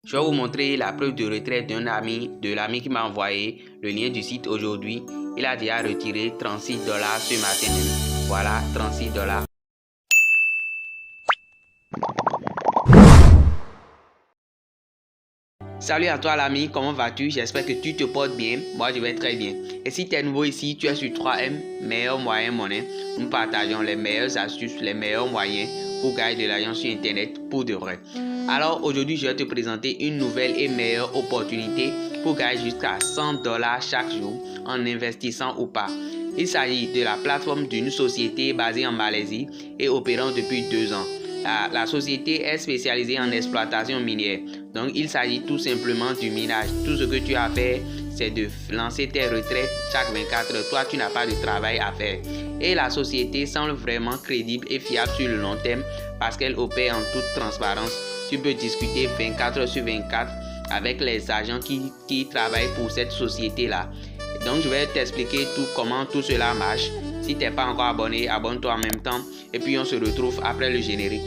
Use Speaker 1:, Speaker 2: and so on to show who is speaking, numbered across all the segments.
Speaker 1: Je vais vous montrer la preuve de retrait de l'ami qui m'a envoyé le lien du site aujourd'hui. Il a déjà retiré $36 ce matin même. Voilà, $36. Salut à toi l'ami, comment vas-tu? J'espère que tu te portes bien. Moi je vais très bien. Et si tu es nouveau ici, tu es sur 3M, meilleurs moyens monnaie. Nous partageons les meilleures astuces, les meilleurs moyens pour gagner de l'argent sur internet pour de vrai. Alors aujourd'hui je vais te présenter une nouvelle et meilleure opportunité pour gagner jusqu'à $100 chaque jour en investissant ou pas. Il s'agit de la plateforme d'une société basée en Malaisie et opérant depuis 2 ans. La société est spécialisée en exploitation minière. Donc, il s'agit tout simplement du minage. Tout ce que tu as à faire, c'est de lancer tes retraits chaque 24 heures. Toi, tu n'as pas de travail à faire. Et la société semble vraiment crédible et fiable sur le long terme parce qu'elle opère en toute transparence. Tu peux discuter 24 heures sur 24 avec les agents qui travaillent pour cette société-là. Donc, je vais t'expliquer comment tout cela marche. Si tu n'es pas encore abonné, abonne-toi en même temps. Et puis, on se retrouve après le générique.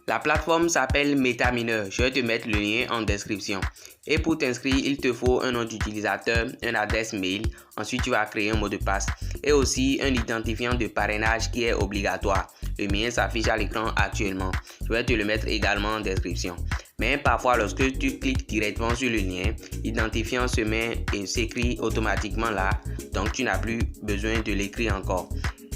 Speaker 1: La plateforme s'appelle MetaMiner. Je vais te mettre le lien en description. Et pour t'inscrire, il te faut un nom d'utilisateur, une adresse mail. Ensuite, tu vas créer un mot de passe et aussi un identifiant de parrainage qui est obligatoire. Le mien s'affiche à l'écran actuellement. Je vais te le mettre également en description. Mais parfois, lorsque tu cliques directement sur le lien, l'identifiant se met et s'écrit automatiquement là. Donc, tu n'as plus besoin de l'écrire encore.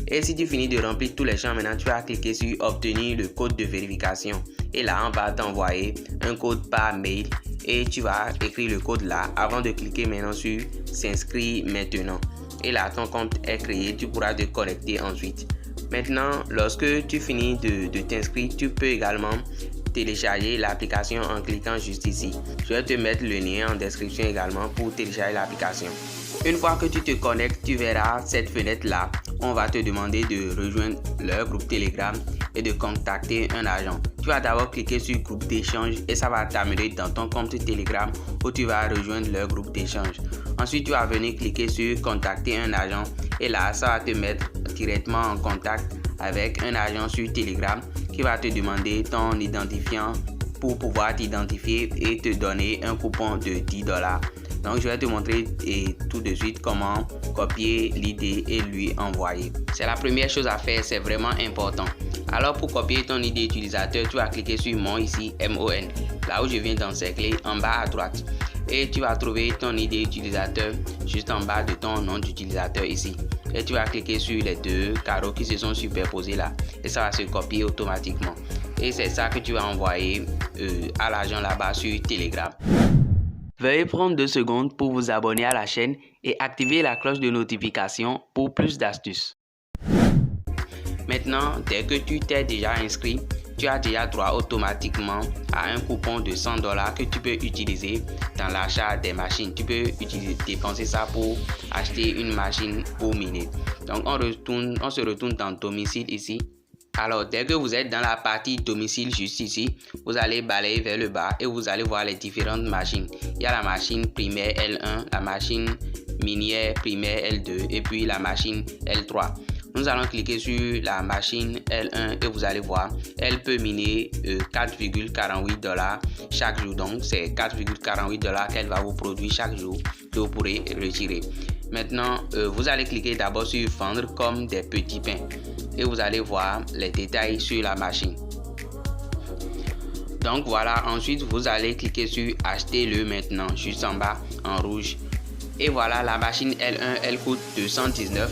Speaker 1: Et si tu finis de remplir tous les champs, maintenant tu vas cliquer sur obtenir le code de vérification. Et là, on va t'envoyer un code par mail et tu vas écrire le code là avant de cliquer maintenant sur s'inscrire maintenant. Et là, ton compte est créé, tu pourras te connecter ensuite. Maintenant, lorsque tu finis de t'inscrire, tu peux également télécharger l'application en cliquant juste ici. Je vais te mettre le lien en description également pour télécharger l'application. Une fois que tu te connectes, tu verras cette fenêtre là. On va te demander de rejoindre leur groupe Telegram et de contacter un agent. Tu vas d'abord cliquer sur groupe d'échange et ça va t'amener dans ton compte Telegram où tu vas rejoindre leur groupe d'échange. Ensuite, tu vas venir cliquer sur contacter un agent et là, ça va te mettre directement en contact avec un agent sur Telegram qui va te demander ton identifiant pour pouvoir t'identifier et te donner un coupon de $10. Donc, je vais te montrer tout de suite comment copier l'idée et lui envoyer. C'est la première chose à faire, c'est vraiment important. Alors, pour copier ton ID utilisateur, tu vas cliquer sur Mon ici, M-O-N, là où je viens d'encercler en bas à droite. Et tu vas trouver ton ID utilisateur juste en bas de ton nom d'utilisateur ici. Et tu vas cliquer sur les deux carreaux qui se sont superposés là. Et ça va se copier automatiquement. Et c'est ça que tu vas envoyer à l'agent là-bas sur Telegram. Veuillez prendre 2 secondes pour vous abonner à la chaîne et activer la cloche de notification pour plus d'astuces. Maintenant, dès que tu t'es déjà inscrit, tu as déjà droit automatiquement à un coupon de $100 que tu peux utiliser dans l'achat des machines. Tu peux dépenser ça pour acheter une machine pour miner. Donc, on se retourne dans domicile ici. Alors, dès que vous êtes dans la partie domicile juste ici, vous allez balayer vers le bas et vous allez voir les différentes machines. Il y a la machine primaire L1, la machine minière primaire L2 et puis la machine L3. Nous allons cliquer sur la machine L1 et vous allez voir, elle peut miner $4,48 chaque jour. Donc, c'est $4,48 qu'elle va vous produire chaque jour que vous pourrez retirer. Maintenant, vous allez cliquer d'abord sur vendre comme des petits pains et vous allez voir les détails sur la machine. Donc voilà, ensuite vous allez cliquer sur acheter le maintenant juste en bas en rouge. Et voilà, la machine L1 elle coûte $219,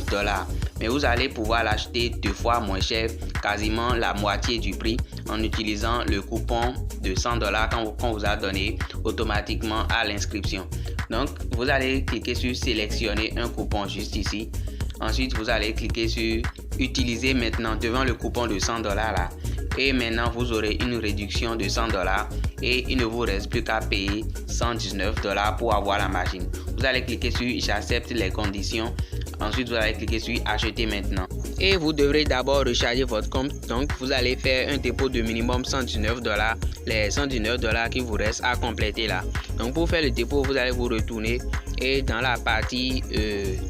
Speaker 1: mais vous allez pouvoir l'acheter 2 fois moins cher, quasiment la moitié du prix, en utilisant le coupon de $100 qu'on vous a donné automatiquement à l'inscription. Donc vous allez cliquer sur sélectionner un coupon juste ici. Ensuite vous allez cliquer sur utiliser maintenant devant le coupon de $100 là. Et maintenant vous aurez une réduction de $100 et il ne vous reste plus qu'à payer $119 pour avoir la machine. vous allez cliquer sur j'accepte les conditions. Ensuite, vous allez cliquer sur acheter maintenant. Et vous devrez d'abord recharger votre compte. Donc, vous allez faire un dépôt de minimum $119. Les $119 qui vous restent à compléter là. Donc, pour faire le dépôt, vous allez vous retourner et dans la partie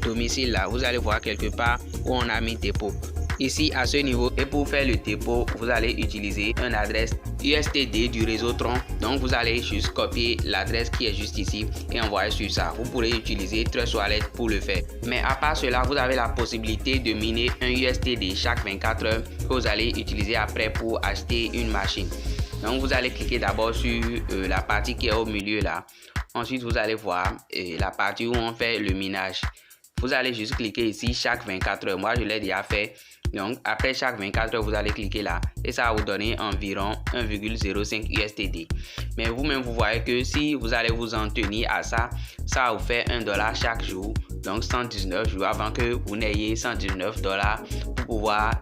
Speaker 1: domicile là, vous allez voir quelque part où on a mis dépôt. Ici à ce niveau, et pour faire le dépôt, vous allez utiliser une adresse USTD du réseau Tron. Donc vous allez juste copier l'adresse qui est juste ici et envoyer sur ça. Vous pourrez utiliser Trust Wallet pour le faire. Mais à part cela, vous avez la possibilité de miner un USTD chaque 24 heures que vous allez utiliser après pour acheter une machine. Donc vous allez cliquer d'abord sur la partie qui est au milieu là. Ensuite vous allez voir la partie où on fait le minage. Vous allez juste cliquer ici chaque 24 heures. Moi je l'ai déjà fait. Donc après chaque 24 heures, vous allez cliquer là et ça va vous donner environ 1,05 USTD. Mais vous-même, vous voyez que si vous allez vous en tenir à ça, ça va vous faire $1 chaque jour. Donc 119 jours avant que vous n'ayez $119 pour pouvoir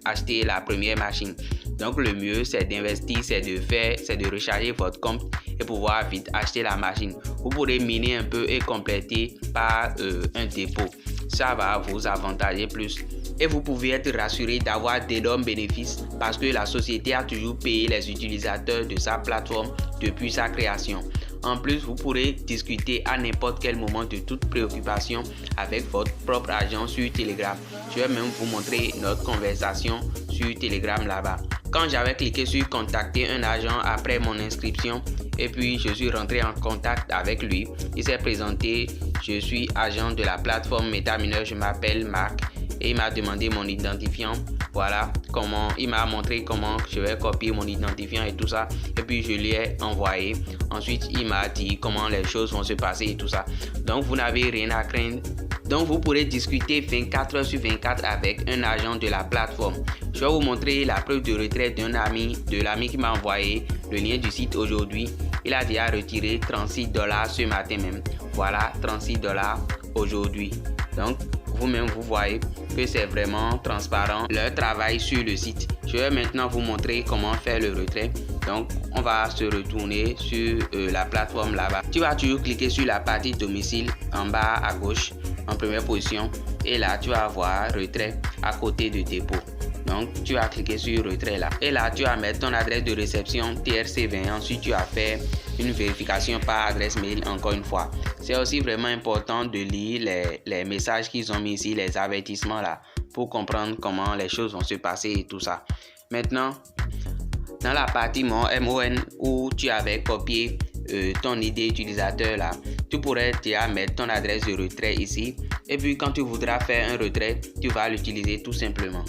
Speaker 1: acheter la première machine. Donc le mieux c'est d'investir, c'est de recharger votre compte et pouvoir vite acheter la machine. Vous pourrez miner un peu et compléter par un dépôt. Ça va vous avantager plus. Et vous pouvez être rassuré d'avoir d'énormes bénéfices parce que la société a toujours payé les utilisateurs de sa plateforme depuis sa création. En plus, vous pourrez discuter à n'importe quel moment de toute préoccupation avec votre propre agent sur Telegram. Je vais même vous montrer notre conversation sur Telegram là-bas. Quand j'avais cliqué sur contacter un agent après mon inscription et puis je suis rentré en contact avec lui, il s'est présenté, je suis agent de la plateforme MetaMiner, je m'appelle Marc. Et il m'a demandé mon identifiant, voilà comment, il m'a montré comment je vais copier mon identifiant et tout ça, et puis je lui ai envoyé. Ensuite il m'a dit comment les choses vont se passer et tout ça. Donc vous n'avez rien à craindre. Donc vous pourrez discuter 24 heures sur 24 avec un agent de la plateforme. Je vais vous montrer la preuve de retrait d'un ami, de l'ami qui m'a envoyé le lien du site aujourd'hui. Il a déjà retiré $36 ce matin même. Voilà, $36 aujourd'hui. Donc vous-même vous voyez que c'est vraiment transparent leur travail sur le site. Je vais maintenant vous montrer comment faire le retrait. Donc on va se retourner sur la plateforme là-bas. Tu vas toujours cliquer sur la partie domicile en bas à gauche en première position et là tu vas voir retrait à côté de dépôt. Donc tu vas cliquer sur retrait là et là tu vas mettre ton adresse de réception TRC20. Ensuite tu vas faire une vérification par adresse mail encore une fois. C'est aussi vraiment important de lire les messages qu'ils ont mis ici, les avertissements là, pour comprendre comment les choses vont se passer et tout ça. Maintenant, dans la partie MON où tu avais copié ton ID utilisateur là, tu pourrais déjà mettre ton adresse de retrait ici et puis quand tu voudras faire un retrait, tu vas l'utiliser tout simplement.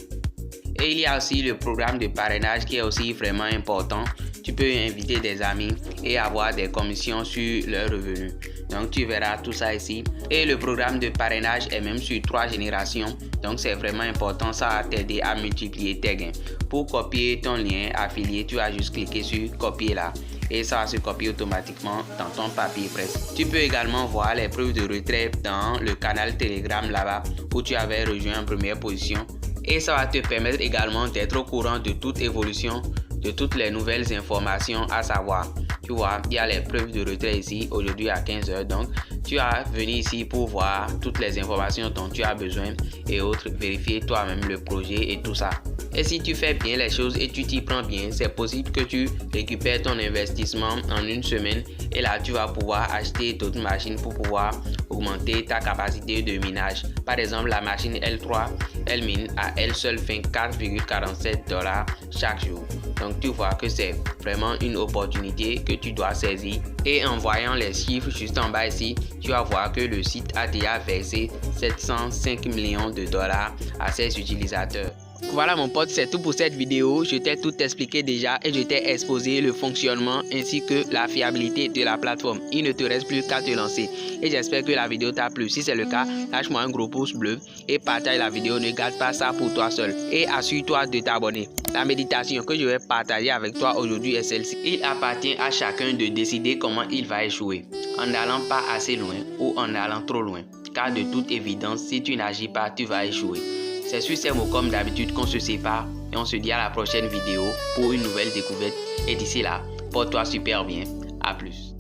Speaker 1: Et il y a aussi le programme de parrainage qui est aussi vraiment important. Tu peux inviter des amis et avoir des commissions sur leurs revenus. Donc tu verras tout ça ici. Et le programme de parrainage est même sur 3 générations. Donc c'est vraiment important, ça va t'aider à multiplier tes gains. Pour copier ton lien affilié, tu vas juste cliquer sur copier là. Et ça va se copier automatiquement dans ton papier presse. Tu peux également voir les preuves de retrait dans le canal Telegram là-bas où tu avais rejoint en première position. Et ça va te permettre également d'être au courant de toute évolution, de toutes les nouvelles informations à savoir. Tu vois, il y a les preuves de retrait ici, aujourd'hui à 15h. Donc, tu vas venir ici pour voir toutes les informations dont tu as besoin et autres, vérifier toi-même le projet et tout ça. Et si tu fais bien les choses et tu t'y prends bien, c'est possible que tu récupères ton investissement en une semaine et là tu vas pouvoir acheter d'autres machines pour pouvoir augmenter ta capacité de minage. Par exemple, la machine L3, elle mine à elle seule $24,47 chaque jour. Donc tu vois que c'est vraiment une opportunité que tu dois saisir. Et en voyant les chiffres juste en bas ici, tu vas voir que le site a déjà versé $705 millions à ses utilisateurs. Voilà mon pote, c'est tout pour cette vidéo. Je t'ai tout expliqué déjà et je t'ai exposé le fonctionnement ainsi que la fiabilité de la plateforme. Il ne te reste plus qu'à te lancer. Et j'espère que la vidéo t'a plu. Si c'est le cas, lâche-moi un gros pouce bleu et partage la vidéo. Ne garde pas ça pour toi seul. Et assure-toi de t'abonner. La méditation que je vais partager avec toi aujourd'hui est celle-ci. Il appartient à chacun de décider comment il va échouer. En n'allant pas assez loin ou en allant trop loin. Car de toute évidence, si tu n'agis pas, tu vas échouer. C'est sur ces mots comme d'habitude qu'on se sépare et on se dit à la prochaine vidéo pour une nouvelle découverte. Et d'ici là, porte-toi super bien. À plus.